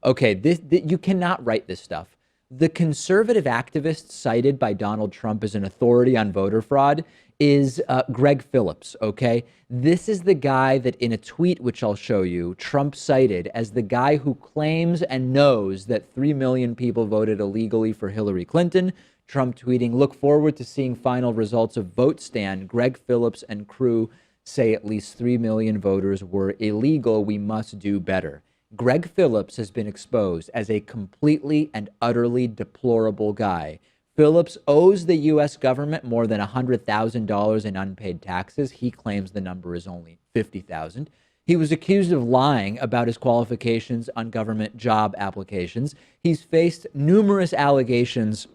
Okay, you cannot write this stuff. The conservative activist cited by Donald Trump as an authority on voter fraud is Gregg Philips. Okay, this is the guy that in a tweet, which I'll show you, Trump cited as the guy who claims and knows that 3 million people voted illegally for Hillary Clinton. Trump tweeting, "Look forward to seeing final results of vote stand. Gregg Philips and crew say at least 3 million voters were illegal. We must do better." Gregg Philips has been exposed as a completely and utterly deplorable guy. Phillips owes the U.S. government more than $100,000 in unpaid taxes. He claims the number is only 50,000. He was accused of lying about his qualifications on government job applications. He's faced numerous allegations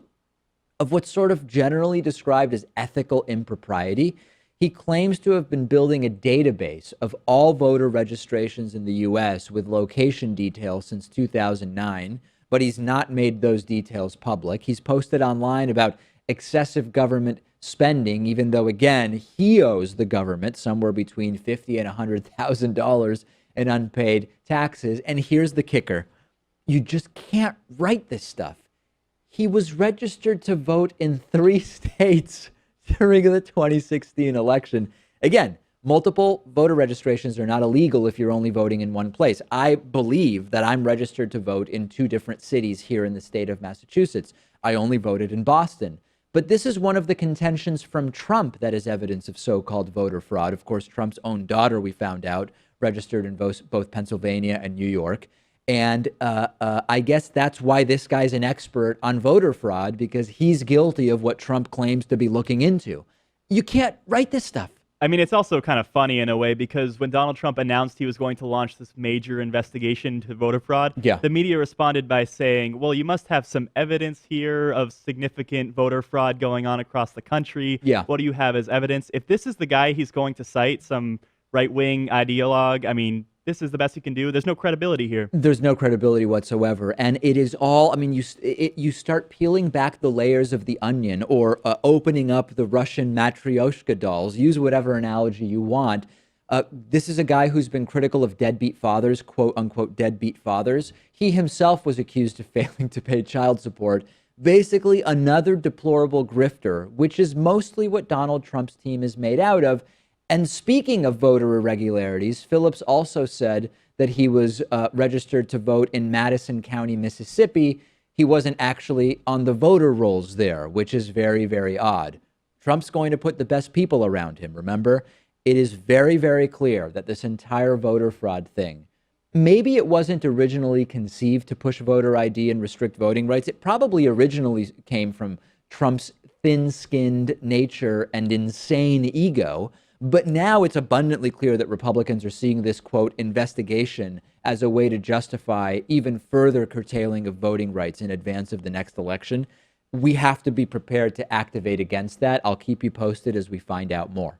of what's sort of generally described as ethical impropriety. He claims to have been building a database of all voter registrations in the U.S. with location details since 2009, but he's not made those details public. He's posted online about excessive government spending, even though, again, he owes the government somewhere between $50,000 and $100,000 in unpaid taxes. And here's the kicker. You just can't write this stuff. He was registered to vote in 3 states during the 2016 election. Again, multiple voter registrations are not illegal if you're only voting in one place. I believe that I'm registered to vote in 2 different cities here in the state of Massachusetts. I only voted in Boston. But this is one of the contentions from Trump that is evidence of so-called voter fraud. Of course, Trump's own daughter, we found out, registered in both Pennsylvania and New York. And I guess that's why this guy's an expert on voter fraud, because he's guilty of what Trump claims to be looking into. You can't write this stuff. I mean, it's also kind of funny in a way, because when Donald Trump announced he was going to launch this major investigation into voter fraud, the media responded by saying, well, you must have some evidence here of significant voter fraud going on across the country. What do you have as evidence? If this is the guy he's going to cite, some right-wing ideologue, I mean, this is the best you can do. There's no credibility here. There's no credibility whatsoever. And it is all, I mean, you start peeling back the layers of the onion, or opening up the Russian matryoshka dolls. Use whatever analogy you want. This is a guy who's been critical of deadbeat fathers, quote unquote, deadbeat fathers. He himself was accused of failing to pay child support. Basically, another deplorable grifter, which is mostly what Donald Trump's team is made out of. And speaking of voter irregularities, Phillips also said that he was registered to vote in Madison County, Mississippi. He wasn't actually on the voter rolls there, which is very, very odd. Trump's going to put the best people around him, remember? It is very, very clear that this entire voter fraud thing, maybe it wasn't originally conceived to push voter ID and restrict voting rights. It probably originally came from Trump's thin-skinned nature and insane ego. But now it's abundantly clear that Republicans are seeing this, quote, investigation as a way to justify even further curtailing of voting rights in advance of the next election. We have to be prepared to activate against that. I'll keep you posted as we find out more.